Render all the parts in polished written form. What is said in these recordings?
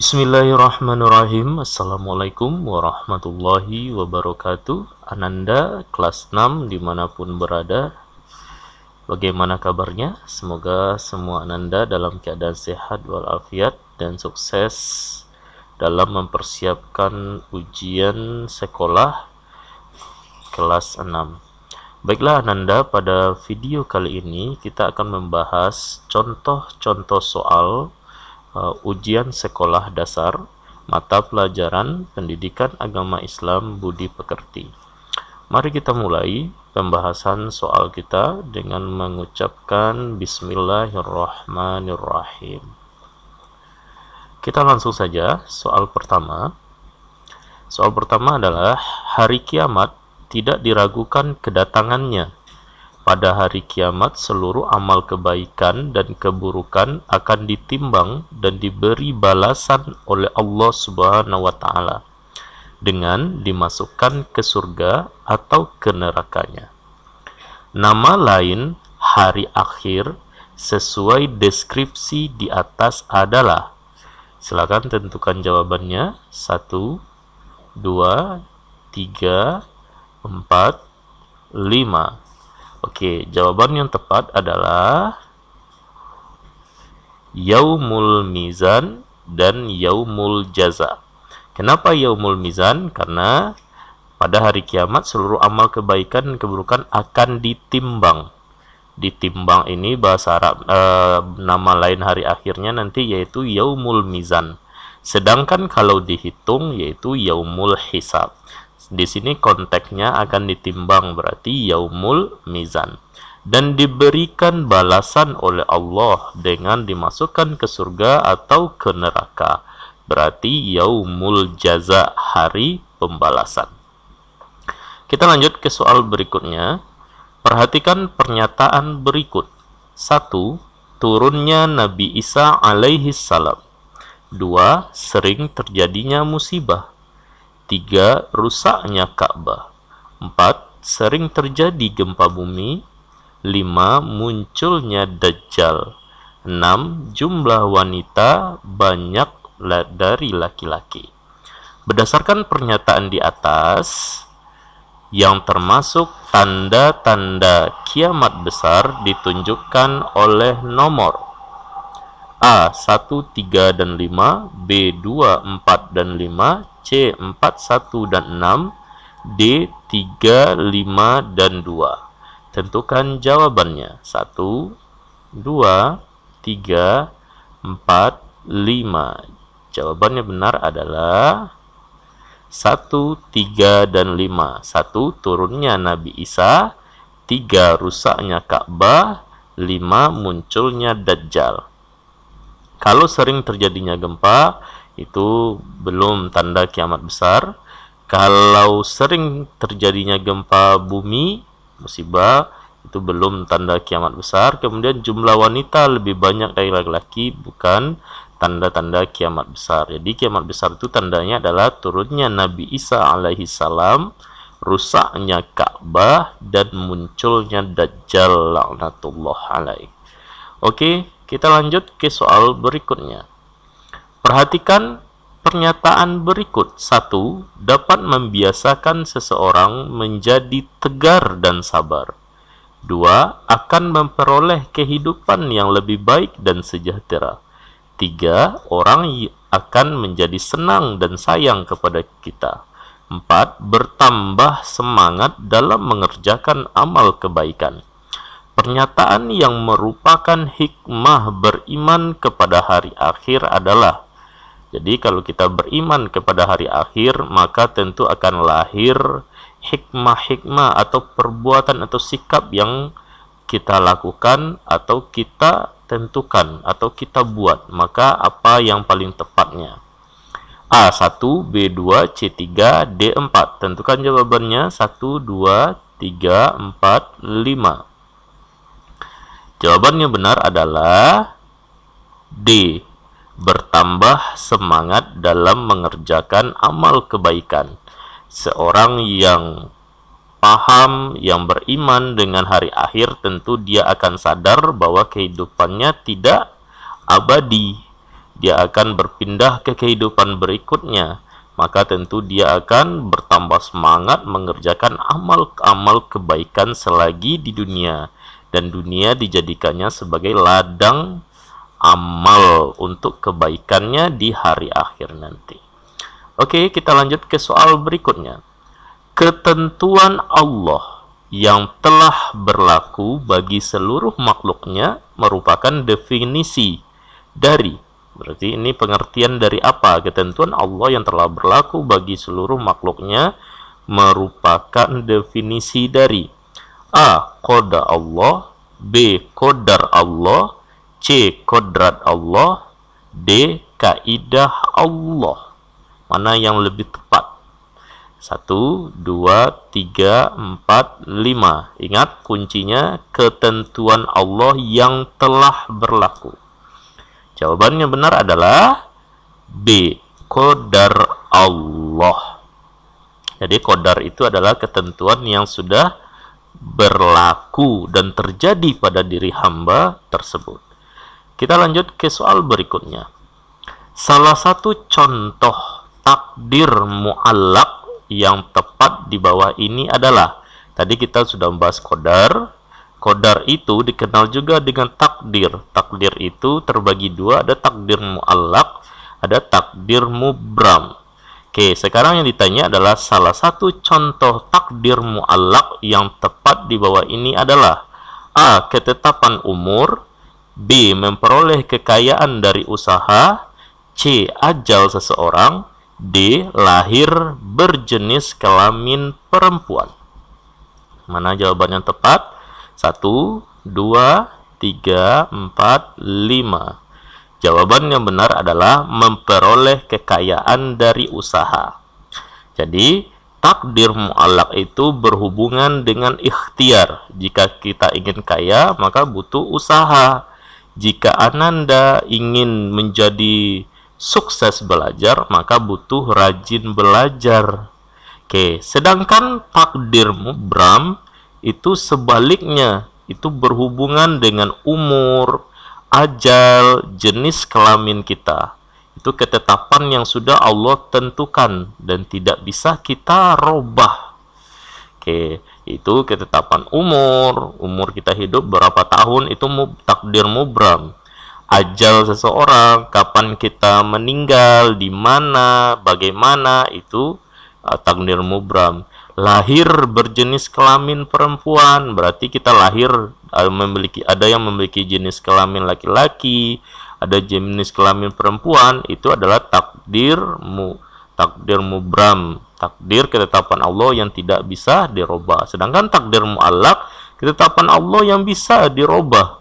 Bismillahirrahmanirrahim. Assalamualaikum warahmatullahi wabarakatuh. Ananda kelas 6 dimanapun berada, bagaimana kabarnya? Semoga semua Ananda dalam keadaan sehat walafiat dan sukses dalam mempersiapkan ujian sekolah kelas 6. Baiklah Ananda, pada video kali ini kita akan membahas contoh-contoh soal ujian sekolah dasar mata pelajaran Pendidikan Agama Islam Budi Pekerti. Mari kita mulai pembahasan soal kita dengan mengucapkan Bismillahirrahmanirrahim. Kita langsung saja soal pertama. Soal pertama adalah hari kiamat tidak diragukan kedatangannya. Pada hari kiamat seluruh amal kebaikan dan keburukan akan ditimbang dan diberi balasan oleh Allah Subhanahu wa taala dengan dimasukkan ke surga atau ke nerakanya. Nama lain hari akhir sesuai deskripsi di atas adalah, silakan tentukan jawabannya. 1, 2, 3, 4, 5. Oke, jawaban yang tepat adalah Yaumul Mizan dan Yaumul Jaza. Kenapa Yaumul Mizan? Karena pada hari kiamat seluruh amal kebaikan dan keburukan akan ditimbang. Ditimbang ini bahasa Arab, nama lain hari akhirnya nanti yaitu Yaumul Mizan. Sedangkan kalau dihitung yaitu Yaumul Hisab. Di sini konteksnya akan ditimbang, berarti Yaumul Mizan, dan diberikan balasan oleh Allah dengan dimasukkan ke surga atau ke neraka, berarti Yaumul Jaza, hari pembalasan. Kita lanjut ke soal berikutnya. Perhatikan pernyataan berikut. 1. Turunnya Nabi Isa alaihi salam. 2. Sering terjadinya musibah. 3. Rusaknya Ka'bah. 4. Sering terjadi gempa bumi. 5. Munculnya Dajjal. 6. Jumlah wanita banyak dari laki-laki. Berdasarkan pernyataan di atas, yang termasuk tanda-tanda kiamat besar ditunjukkan oleh nomor A. 1, 3, dan 5, B. 2, 4, dan 5, C. 4, 1, dan 6, D. 3, 5, dan 2. Tentukan jawabannya. 1, 2, 3, 4, 5. Jawabannya benar adalah 1, 3, dan 5. 1. Turunnya Nabi Isa. 3. Rusaknya Ka'bah. 5. Munculnya Dajjal. Kalau sering terjadinya gempa, itu belum tanda kiamat besar. Kalau sering terjadinya gempa bumi, musibah, itu belum tanda kiamat besar. Kemudian jumlah wanita lebih banyak dari laki-laki, bukan tanda-tanda kiamat besar. Jadi kiamat besar itu tandanya adalah turunnya Nabi Isa alaihi salam, rusaknya Ka'bah, dan munculnya Dajjal laknatullah alaih. Oke, kita lanjut ke soal berikutnya. Perhatikan pernyataan berikut. 1. Dapat membiasakan seseorang menjadi tegar dan sabar. 2. Akan memperoleh kehidupan yang lebih baik dan sejahtera. 3. Orang akan menjadi senang dan sayang kepada kita. 4. Bertambah semangat dalam mengerjakan amal kebaikan. Pernyataan yang merupakan hikmah beriman kepada hari akhir adalah, jadi kalau kita beriman kepada hari akhir, maka tentu akan lahir hikmah-hikmah atau perbuatan atau sikap yang kita lakukan atau kita tentukan atau kita buat. Maka apa yang paling tepatnya? A. 1, B. 2, C. 3, D. 4. Tentukan jawabannya. 1, 2, 3, 4, 5. Jawabannya benar adalah D. Bertambah semangat dalam mengerjakan amal kebaikan. Seorang yang paham, yang beriman dengan hari akhir, tentu dia akan sadar bahwa kehidupannya tidak abadi. dia akan berpindah ke kehidupan berikutnya, maka tentu dia akan bertambah semangat mengerjakan amal-amal kebaikan selagi di dunia, dan dunia dijadikannya sebagai ladang amal untuk kebaikannya di hari akhir nanti. Oke, kita lanjut ke soal berikutnya. Ketentuan Allah yang telah berlaku bagi seluruh makhluknya merupakan definisi dari, berarti ini pengertian dari apa? Ketentuan Allah yang telah berlaku bagi seluruh makhluknya merupakan definisi dari A. Qada Allah, B. Qadar Allah, C. Kodrat Allah, D. Kaidah Allah. Mana yang lebih tepat? 1, 2, 3, 4, 5. Ingat kuncinya ketentuan Allah yang telah berlaku. Jawabannya benar adalah B. Qadar Allah. Jadi qadar itu adalah ketentuan yang sudah berlaku dan terjadi pada diri hamba tersebut. Kita lanjut ke soal berikutnya. Salah satu contoh takdir mu'allaq yang tepat di bawah ini adalah, tadi kita sudah membahas qadar. Qadar itu dikenal juga dengan takdir. Takdir itu terbagi dua, ada takdir mu'allaq, ada takdir mubram. Oke, sekarang yang ditanya adalah salah satu contoh takdir mu'allaq yang tepat di bawah ini adalah A. Ketetapan umur, B. Memperoleh kekayaan dari usaha, C. Ajal seseorang, D. Lahir berjenis kelamin perempuan. Mana jawaban yang tepat? 1, 2, 3, 4, 5. Jawaban yang benar adalah memperoleh kekayaan dari usaha. Jadi, takdir mu'allaq itu berhubungan dengan ikhtiar. Jika kita ingin kaya, maka butuh usaha. Jika Ananda ingin menjadi sukses belajar, maka butuh rajin belajar. Oke, sedangkan takdir mubram itu sebaliknya, itu berhubungan dengan umur, ajal, jenis kelamin kita. Itu ketetapan yang sudah Allah tentukan dan tidak bisa kita robah. Oke, itu ketetapan umur kita hidup berapa tahun, itu takdir mubram. Ajal seseorang, kapan kita meninggal, di mana, bagaimana, itu takdir mubram. Lahir berjenis kelamin perempuan, berarti kita lahir ada yang memiliki jenis kelamin laki-laki, ada jenis kelamin perempuan, itu adalah takdir mubram, takdir ketetapan Allah yang tidak bisa dirubah. Sedangkan takdir mu'allaq, ketetapan Allah yang bisa dirubah.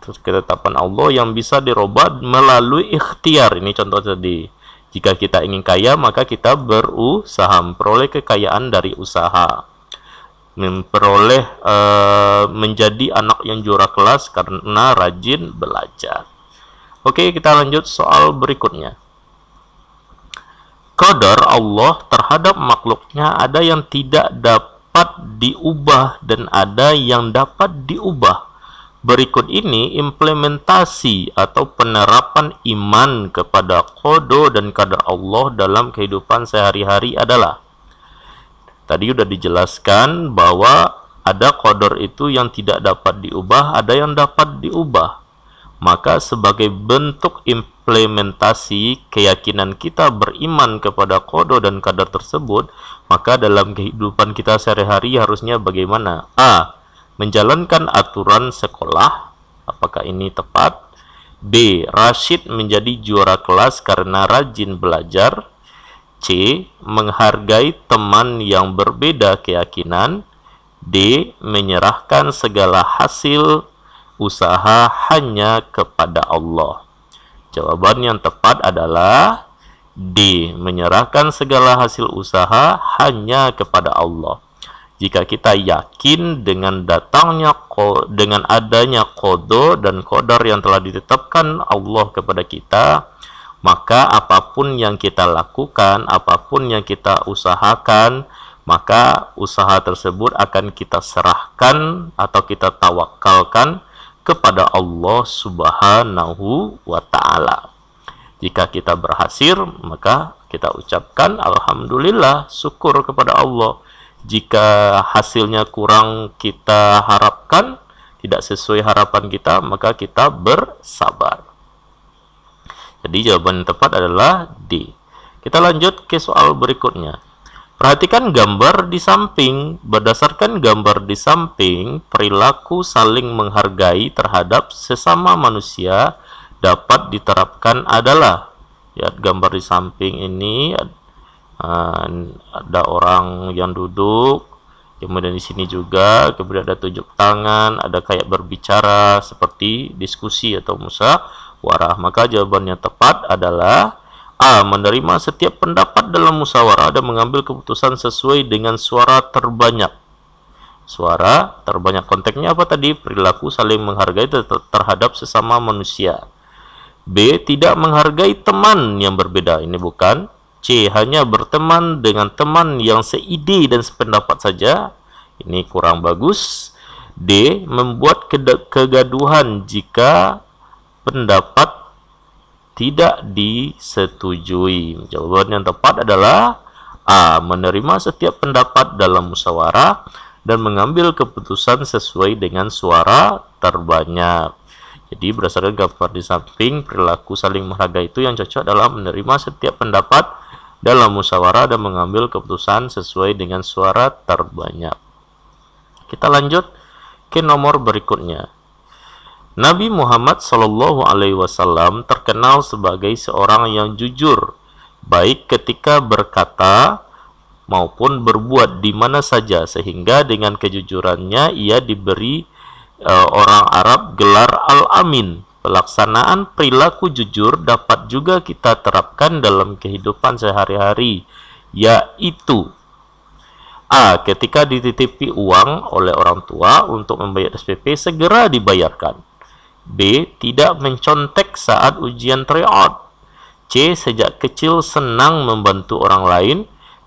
Terus ketetapan Allah yang bisa dirubah melalui ikhtiar. Ini contoh tadi. Jika kita ingin kaya, maka kita berusaha, memperoleh kekayaan dari usaha, memperoleh menjadi anak yang juara kelas karena rajin belajar. Oke, kita lanjut soal berikutnya. Qadar Allah terhadap makhluknya ada yang tidak dapat diubah dan ada yang dapat diubah. Berikut ini implementasi atau penerapan iman kepada qada dan qadar Allah dalam kehidupan sehari-hari adalah, tadi sudah dijelaskan bahwa ada qadar itu yang tidak dapat diubah, ada yang dapat diubah. Maka sebagai bentuk implementasi keyakinan kita beriman kepada qada dan qadar tersebut, maka dalam kehidupan kita sehari-hari harusnya bagaimana? A. Menjalankan aturan sekolah, apakah ini tepat? B. Rasyid menjadi juara kelas karena rajin belajar. C. Menghargai teman yang berbeda keyakinan. D. Menyerahkan segala hasil usaha hanya kepada Allah. Jawaban yang tepat adalah D. Menyerahkan segala hasil usaha hanya kepada Allah. Jika kita yakin dengan dengan adanya qada dan qadar yang telah ditetapkan Allah kepada kita, maka apapun yang kita lakukan, apapun yang kita usahakan, maka usaha tersebut akan kita serahkan atau kita tawakalkan kepada Allah Subhanahu wa Ta'ala. Jika kita berhasil, maka kita ucapkan alhamdulillah, syukur kepada Allah. Jika hasilnya kurang kita harapkan, tidak sesuai harapan kita, maka kita bersabar. Jadi jawaban yang tepat adalah D. Kita lanjut ke soal berikutnya. Perhatikan gambar di samping. Berdasarkan gambar di samping, perilaku saling menghargai terhadap sesama manusia dapat diterapkan adalah, lihat gambar di samping ini, ada orang yang duduk, kemudian di sini juga, kemudian ada tunjuk tangan, ada kayak berbicara seperti diskusi atau musyawarah. Maka jawaban yang tepat adalah A. Menerima setiap pendapat dalam musyawarah dan mengambil keputusan sesuai dengan suara terbanyak. Suara terbanyak, konteksnya apa tadi? Perilaku saling menghargai terhadap sesama manusia. B. Tidak menghargai teman yang berbeda. Ini bukan. C. Hanya berteman dengan teman yang seide dan sependapat saja. Ini kurang bagus. D. Membuat kegaduhan jika pendapat tidak disetujui. Jawaban yang tepat adalah A. Menerima setiap pendapat dalam musyawarah dan mengambil keputusan sesuai dengan suara terbanyak. Jadi berdasarkan gambar di samping, perilaku saling menghargai itu yang cocok adalah menerima setiap pendapat dalam musyawarah dan mengambil keputusan sesuai dengan suara terbanyak. Kita lanjut ke nomor berikutnya. Nabi Muhammad SAW terkenal sebagai seorang yang jujur, baik ketika berkata maupun berbuat di mana saja, sehingga dengan kejujurannya ia diberi orang Arab gelar Al-Amin. Pelaksanaan perilaku jujur dapat juga kita terapkan dalam kehidupan sehari-hari, yaitu A. Ketika dititipi uang oleh orang tua untuk membayar SPP, segera dibayarkan. B. Tidak mencontek saat ujian tryout. C. Sejak kecil senang membantu orang lain.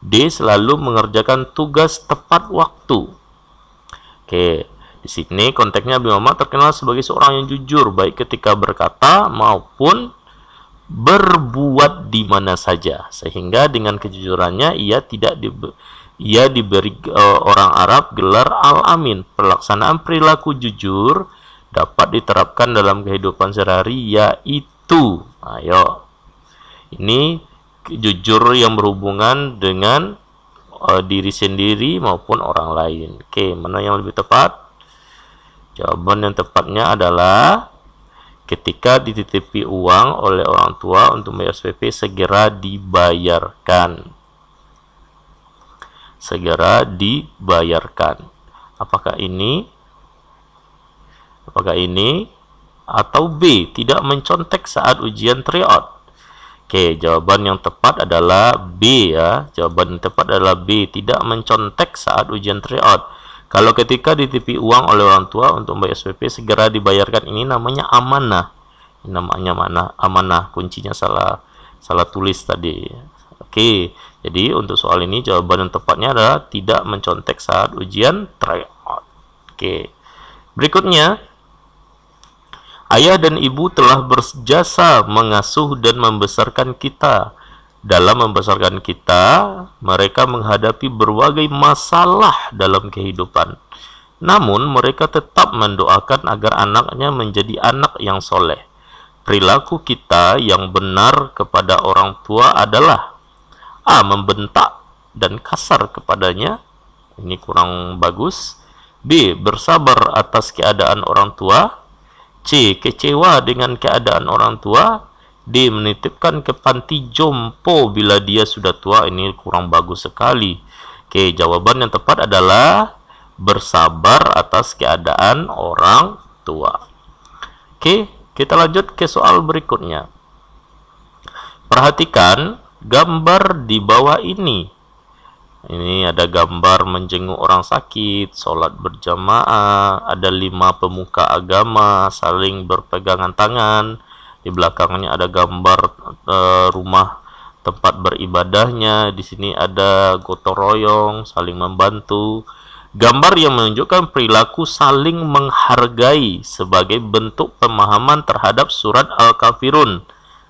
D. Selalu mengerjakan tugas tepat waktu. Oke, di sini konteksnya Nabi Muhammad terkenal sebagai seorang yang jujur, baik ketika berkata maupun berbuat di mana saja, sehingga dengan kejujurannya ia diberi orang Arab gelar Al-Amin. Pelaksanaan perilaku jujur dapat diterapkan dalam kehidupan sehari-hari, yaitu, ayo, ini jujur yang berhubungan dengan diri sendiri maupun orang lain. Oke, mana yang lebih tepat? Jawaban yang tepatnya adalah ketika dititipi uang oleh orang tua untuk bayar SPP, segera dibayarkan. Segera dibayarkan. Apakah ini atau B. Tidak mencontek saat ujian tryout? Oke, jawaban yang tepat adalah B ya. Jawaban yang tepat adalah B. Tidak mencontek saat ujian tryout. Kalau ketika dititipi uang oleh orang tua untuk membayar SPP, segera dibayarkan, ini namanya amanah. Ini namanya amanah. Kuncinya salah tulis tadi. Oke, jadi untuk soal ini jawaban yang tepatnya adalah tidak mencontek saat ujian tryout. Oke, berikutnya, ayah dan ibu telah berjasa mengasuh dan membesarkan kita. Dalam membesarkan kita, mereka menghadapi berbagai masalah dalam kehidupan. Namun, mereka tetap mendoakan agar anaknya menjadi anak yang soleh. Perilaku kita yang benar kepada orang tua adalah A. Membentak dan kasar kepadanya. Ini kurang bagus. B. Bersabar atas keadaan orang tua. C. Kecewa dengan keadaan orang tua. D. Menitipkan ke panti jompo bila dia sudah tua. Ini kurang bagus sekali. Oke, jawaban yang tepat adalah bersabar atas keadaan orang tua. Oke, kita lanjut ke soal berikutnya. Perhatikan gambar di bawah ini. Ini ada gambar menjenguk orang sakit, sholat berjamaah, ada 5 pemuka agama saling berpegangan tangan. Di belakangnya ada gambar rumah tempat beribadahnya. Di sini ada gotong royong, saling membantu. Gambar yang menunjukkan perilaku saling menghargai sebagai bentuk pemahaman terhadap surat Al-Kafirun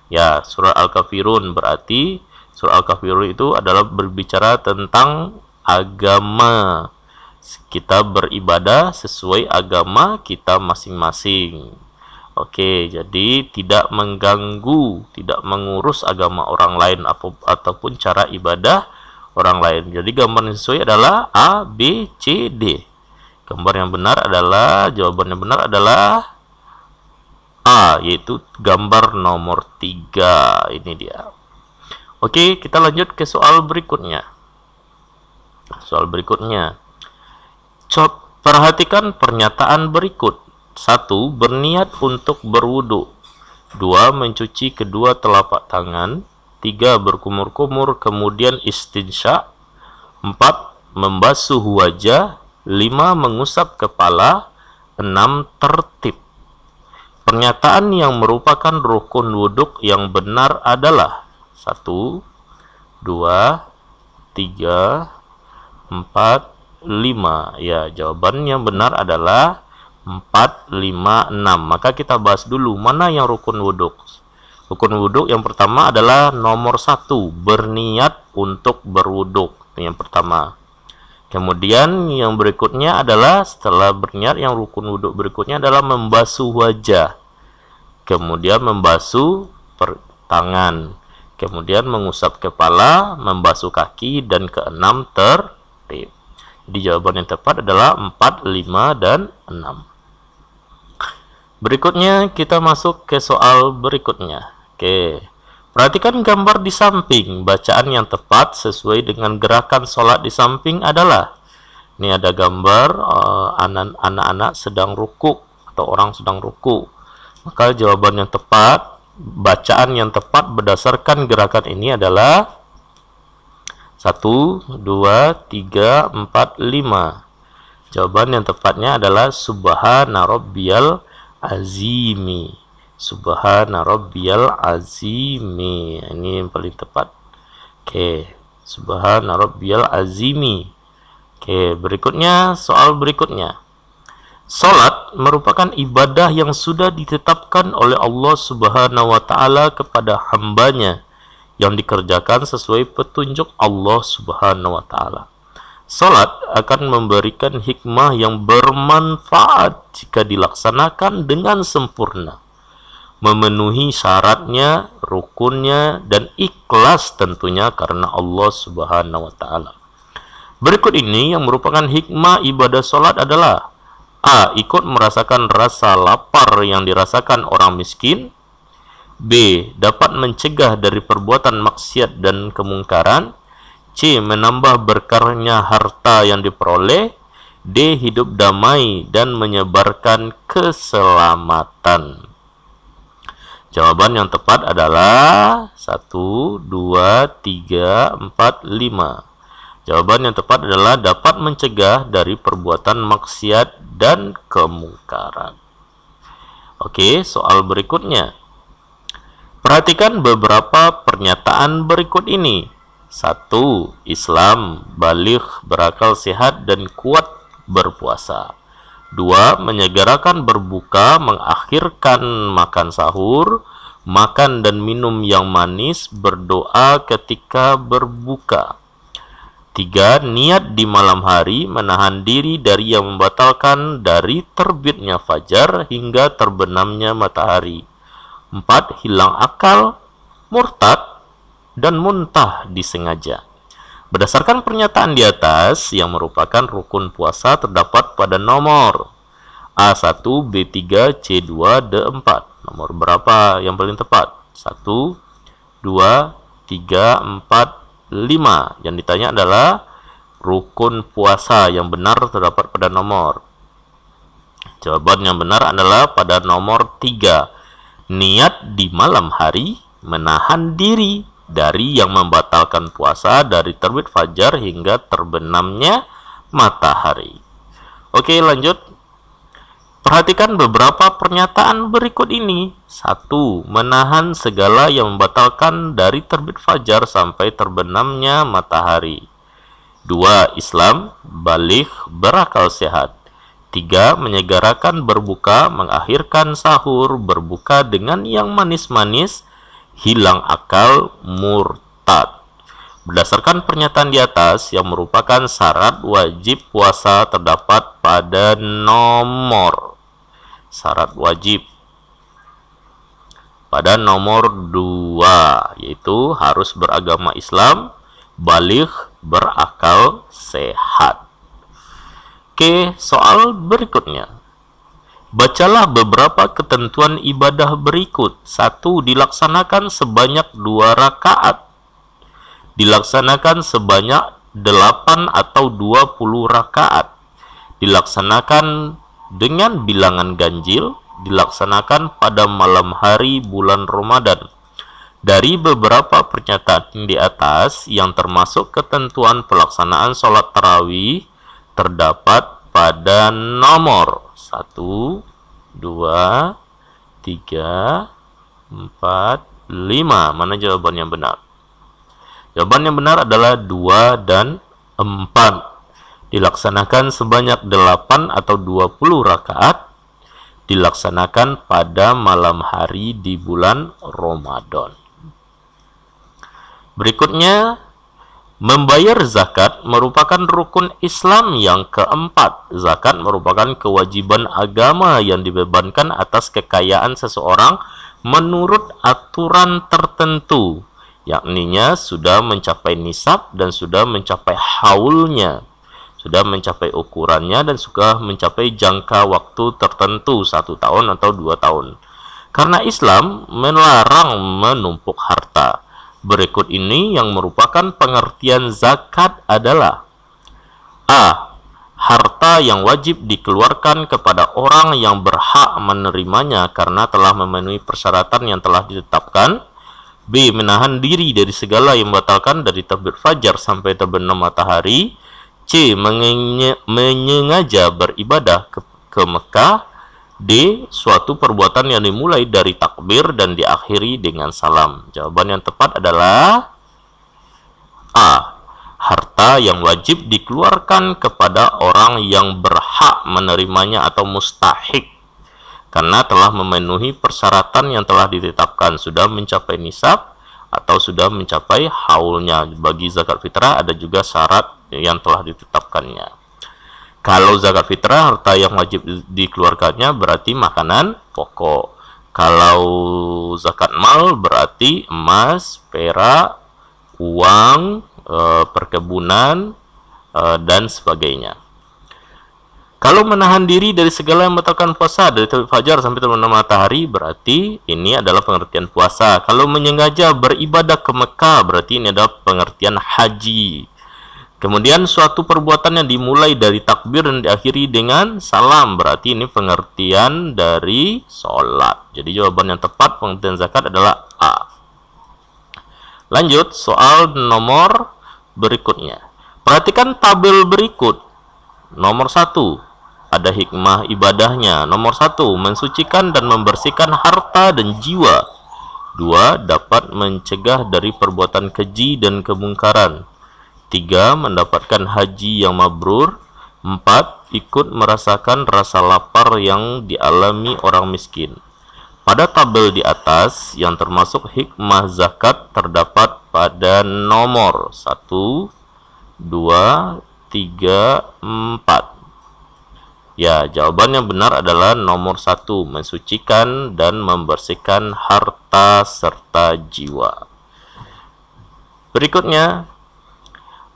Ya, surah Al-Kafirun berarti surah Al-Kafirun itu adalah berbicara tentang agama. Kita beribadah sesuai agama kita masing-masing. Oke, jadi tidak mengganggu, tidak mengurus agama orang lain ataupun cara ibadah orang lain. Jadi gambar yang sesuai adalah A, B, C, D. Gambar yang benar adalah, jawaban yang benar adalah A, yaitu gambar nomor 3. Ini dia. Oke, kita lanjut ke soal berikutnya. Soal berikutnya. Perhatikan pernyataan berikut. 1. Berniat untuk berwudu. 2. Mencuci kedua telapak tangan. 3. Berkumur-kumur kemudian istinsya. 4. Membasuh wajah. 5. Mengusap kepala. 6. Tertib. Pernyataan yang merupakan rukun wuduk yang benar adalah 1, 2, 3, 4, 5. Ya, jawaban yang benar adalah 4, 5, 6. Maka kita bahas dulu mana yang rukun wuduk. Rukun wuduk yang pertama adalah nomor 1, berniat untuk berwuduk. Yang pertama. Kemudian yang berikutnya adalah setelah berniat, yang rukun wuduk berikutnya adalah membasuh wajah. Kemudian membasuh tangan. Kemudian mengusap kepala, membasuh kaki, dan keenam tertib. Jadi jawaban yang tepat adalah 4, 5, dan 6. Berikutnya kita masuk ke soal berikutnya. Oke. Perhatikan gambar di samping. Bacaan yang tepat sesuai dengan gerakan sholat di samping adalah, ini ada gambar anak-anak sedang ruku atau orang sedang ruku. Maka jawaban yang tepat, bacaan yang tepat berdasarkan gerakan ini adalah 1, 2, 3, 4, 5. Jawaban yang tepatnya adalah Subhana Rabbiyal Azimi. Subhana Rabbiyal Azimi. Ini yang paling tepat. Oke, Subhana Rabbiyal Azimi. Oke, berikutnya soal berikutnya. Salat merupakan ibadah yang sudah ditetapkan oleh Allah Subhanahu wa taala kepada hambanya yang dikerjakan sesuai petunjuk Allah Subhanahu wa taala. Salat akan memberikan hikmah yang bermanfaat jika dilaksanakan dengan sempurna, memenuhi syaratnya, rukunnya, dan ikhlas tentunya karena Allah Subhanahu wa taala. Berikut ini yang merupakan hikmah ibadah salat adalah: A. Ikut merasakan rasa lapar yang dirasakan orang miskin. B. Dapat mencegah dari perbuatan maksiat dan kemungkaran. C. Menambah berkahnya harta yang diperoleh. D. Hidup damai dan menyebarkan keselamatan. Jawaban yang tepat adalah 1, 2, 3, 4, 5. Jawaban yang tepat adalah dapat mencegah dari perbuatan maksiat dan kemungkaran. Oke, soal berikutnya. Perhatikan beberapa pernyataan berikut ini. 1. Islam, baligh, berakal sehat, dan kuat berpuasa. 2. Menyegerakan berbuka, mengakhirkan makan sahur, makan dan minum yang manis, berdoa ketika berbuka. 3. Niat di malam hari, menahan diri dari yang membatalkan dari terbitnya fajar hingga terbenamnya matahari. 4. Hilang akal, murtad, dan muntah disengaja. Berdasarkan pernyataan di atas yang merupakan rukun puasa terdapat pada nomor A1, B3, C2, D4. Nomor berapa yang paling tepat? 1, 2, 3, 4, 5. Yang ditanya adalah rukun puasa yang benar terdapat pada nomor. Jawaban yang benar adalah pada nomor 3. Niat di malam hari, menahan diri dari yang membatalkan puasa dari terbit fajar hingga terbenamnya matahari. Oke, lanjut. Perhatikan beberapa pernyataan berikut ini. 1. Menahan segala yang membatalkan dari terbit fajar sampai terbenamnya matahari. 2. Islam, baligh, berakal sehat. 3. Menyegerakan berbuka, mengakhirkan sahur, berbuka dengan yang manis-manis, hilang akal, murtad. Berdasarkan pernyataan di atas yang merupakan syarat wajib puasa terdapat pada nomor syarat wajib pada nomor 2, yaitu harus beragama Islam, baligh, berakal sehat. Oke, soal berikutnya. Bacalah beberapa ketentuan ibadah berikut. 1. Dilaksanakan sebanyak 2 rakaat. Dilaksanakan sebanyak 8 atau 20 rakaat. Dilaksanakan dengan bilangan ganjil. Dilaksanakan pada malam hari bulan Ramadan. Dari beberapa pernyataan di atas yang termasuk ketentuan pelaksanaan sholat tarawih terdapat pada nomor 1, 2, 3, 4, 5. Mana jawaban yang benar? Jawaban yang benar adalah 2 dan 4. Dilaksanakan sebanyak 8 atau 20 rakaat. Dilaksanakan pada malam hari di bulan Ramadan. Berikutnya, membayar zakat merupakan rukun Islam yang keempat. Zakat merupakan kewajiban agama yang dibebankan atas kekayaan seseorang menurut aturan tertentu, yakninya sudah mencapai nisab dan sudah mencapai haulnya, sudah mencapai ukurannya dan sudah mencapai jangka waktu tertentu 1 tahun atau 2 tahun. Karena Islam melarang menumpuk harta. Berikut ini yang merupakan pengertian zakat adalah: A. Harta yang wajib dikeluarkan kepada orang yang berhak menerimanya karena telah memenuhi persyaratan yang telah ditetapkan. B. Menahan diri dari segala yang membatalkan dari terbit fajar sampai terbenam matahari. C. Menyengaja beribadah ke Mekah. D. Suatu perbuatan yang dimulai dari takbir dan diakhiri dengan salam. Jawaban yang tepat adalah A. Harta yang wajib dikeluarkan kepada orang yang berhak menerimanya atau mustahik karena telah memenuhi persyaratan yang telah ditetapkan, sudah mencapai nisab atau sudah mencapai haulnya. Bagi zakat fitrah ada juga syarat yang telah ditetapkannya. Kalau zakat fitrah, harta yang wajib dikeluarkannya berarti makanan pokok. Kalau zakat mal berarti emas, perak, uang, perkebunan, dan sebagainya. Kalau menahan diri dari segala yang membatalkan puasa dari terbit fajar sampai terbenam matahari berarti ini adalah pengertian puasa. Kalau menyengaja beribadah ke Mekah berarti ini adalah pengertian haji. Kemudian suatu perbuatan yang dimulai dari takbir dan diakhiri dengan salam berarti ini pengertian dari sholat. Jadi jawaban yang tepat pengertian zakat adalah A. Lanjut soal nomor berikutnya. Perhatikan tabel berikut. Nomor 1, ada hikmah ibadahnya. Nomor 1, mensucikan dan membersihkan harta dan jiwa. 2, dapat mencegah dari perbuatan keji dan kemungkaran. 3, mendapatkan haji yang mabrur. 4, ikut merasakan rasa lapar yang dialami orang miskin. Pada tabel di atas yang termasuk hikmah zakat terdapat pada nomor 1, 2, 3, 4. Ya, jawaban yang benar adalah nomor 1, mensucikan dan membersihkan harta serta jiwa. Berikutnya,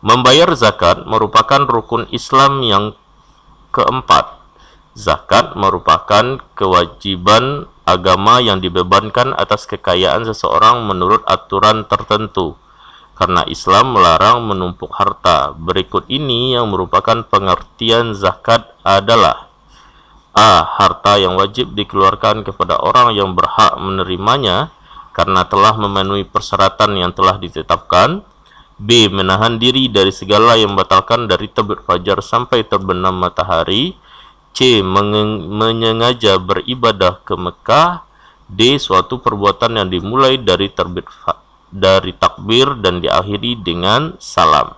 membayar zakat merupakan rukun Islam yang keempat. Zakat merupakan kewajiban agama yang dibebankan atas kekayaan seseorang menurut aturan tertentu. Karena Islam melarang menumpuk harta. Berikut ini yang merupakan pengertian zakat adalah: A. Harta yang wajib dikeluarkan kepada orang yang berhak menerimanya karena telah memenuhi persyaratan yang telah ditetapkan. B. Menahan diri dari segala yang membatalkan dari terbit fajar sampai terbenam matahari. C. Menyengaja beribadah ke Mekah. D. Suatu perbuatan yang dimulai dari takbir dan diakhiri dengan salam.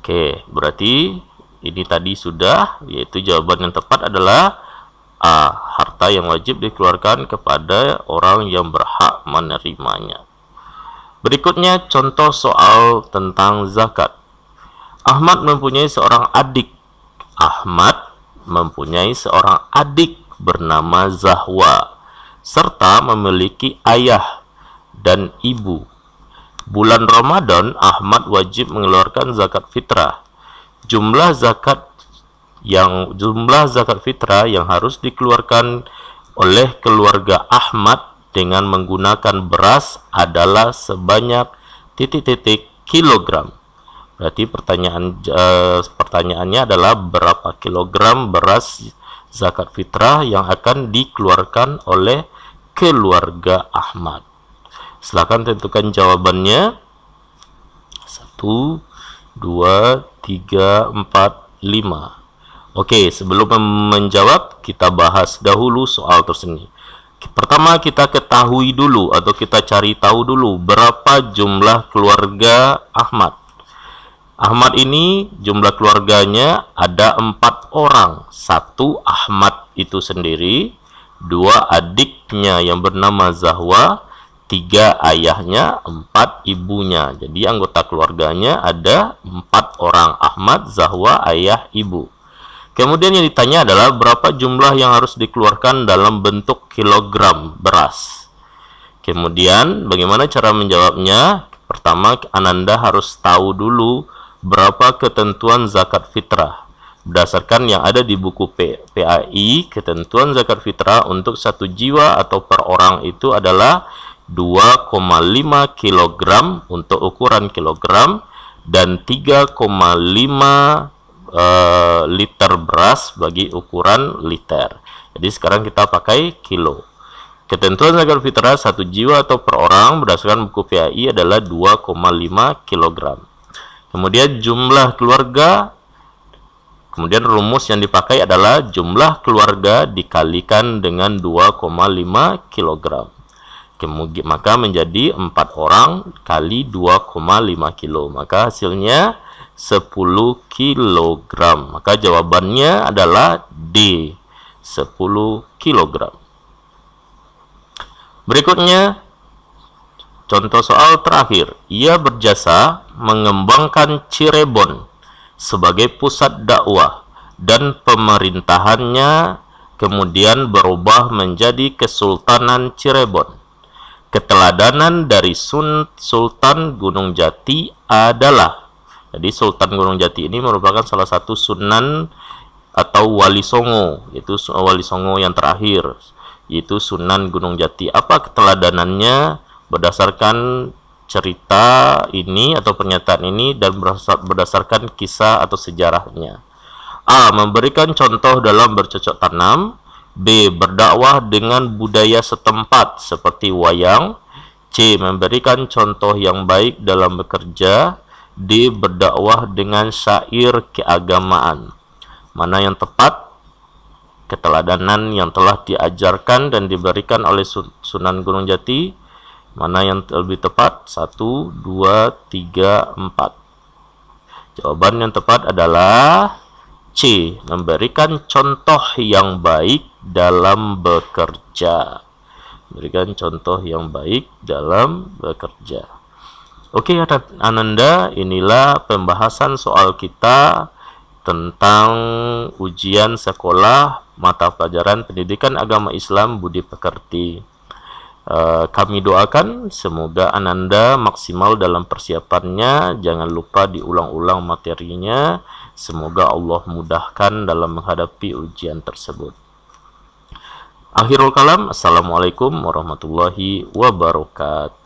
Oke, berarti ini tadi sudah, yaitu jawaban yang tepat adalah A. Harta harta yang wajib dikeluarkan kepada orang yang berhak menerimanya. Berikutnya contoh soal tentang zakat. Ahmad mempunyai seorang adik. Ahmad mempunyai seorang adik bernama Zahwa, serta memiliki ayah dan ibu. Bulan Ramadan, Ahmad wajib mengeluarkan zakat fitrah. Jumlah zakat fitrah yang harus dikeluarkan oleh keluarga Ahmad dengan menggunakan beras adalah sebanyak kilogram. Berarti pertanyaannya adalah berapa kilogram beras zakat fitrah yang akan dikeluarkan oleh keluarga Ahmad. Silakan tentukan jawabannya. 1, 2, 3, 4, 5. Oke, sebelum menjawab, kita bahas dahulu soal tersebut. Pertama, kita ketahui dulu atau kita cari tahu dulu berapa jumlah keluarga Ahmad. Ahmad ini jumlah keluarganya ada 4 orang. 1 Ahmad itu sendiri, 2 adiknya yang bernama Zahwa, 3 ayahnya, 4 ibunya. Jadi anggota keluarganya ada 4 orang, Ahmad, Zahwa, ayah, ibu. Kemudian yang ditanya adalah berapa jumlah yang harus dikeluarkan dalam bentuk kilogram beras. Kemudian bagaimana cara menjawabnya? Pertama, Ananda harus tahu dulu berapa ketentuan zakat fitrah. Berdasarkan yang ada di buku PAI, ketentuan zakat fitrah untuk 1 jiwa atau per orang itu adalah 2,5 kg untuk ukuran kilogram dan 3,5 liter beras bagi ukuran liter. Jadi sekarang kita pakai kilo. Ketentuan zakat fitrah 1 jiwa atau per orang berdasarkan buku PAI adalah 2,5 kg. Kemudian jumlah keluarga, kemudian rumus yang dipakai adalah jumlah keluarga dikalikan dengan 2,5 kg. Maka menjadi 4 orang kali 2,5 kilo. Maka hasilnya 10 kilogram. Maka jawabannya adalah D, 10 kilogram. Berikutnya, contoh soal terakhir. Ia berjasa mengembangkan Cirebon sebagai pusat dakwah dan pemerintahannya kemudian berubah menjadi Kesultanan Cirebon. Keteladanan dari Sultan Gunung Jati adalah, jadi Sultan Gunung Jati ini merupakan salah satu sunan atau wali songo, yaitu wali songo yang terakhir, yaitu Sunan Gunung Jati. Apa keteladanannya berdasarkan cerita ini atau pernyataan ini dan berdasarkan kisah atau sejarahnya? A. Memberikan contoh dalam bercocok tanam. B. Berdakwah dengan budaya setempat seperti wayang. C. Memberikan contoh yang baik dalam bekerja. D. Berdakwah dengan syair keagamaan. Mana yang tepat? Keteladanan yang telah diajarkan dan diberikan oleh Sunan Gunung Jati. Mana yang lebih tepat? 1, 2, 3, 4. Jawaban yang tepat adalah C. Memberikan contoh yang baik dalam bekerja. Memberikan contoh yang baik dalam bekerja. Oke, Ananda, inilah pembahasan soal kita tentang ujian sekolah mata pelajaran Pendidikan Agama Islam Budi Pekerti. Kami doakan semoga Ananda maksimal dalam persiapannya. Jangan lupa diulang-ulang materinya. Semoga Allah mudahkan dalam menghadapi ujian tersebut. Akhirul kalam, assalamualaikum warahmatullahi wabarakatuh.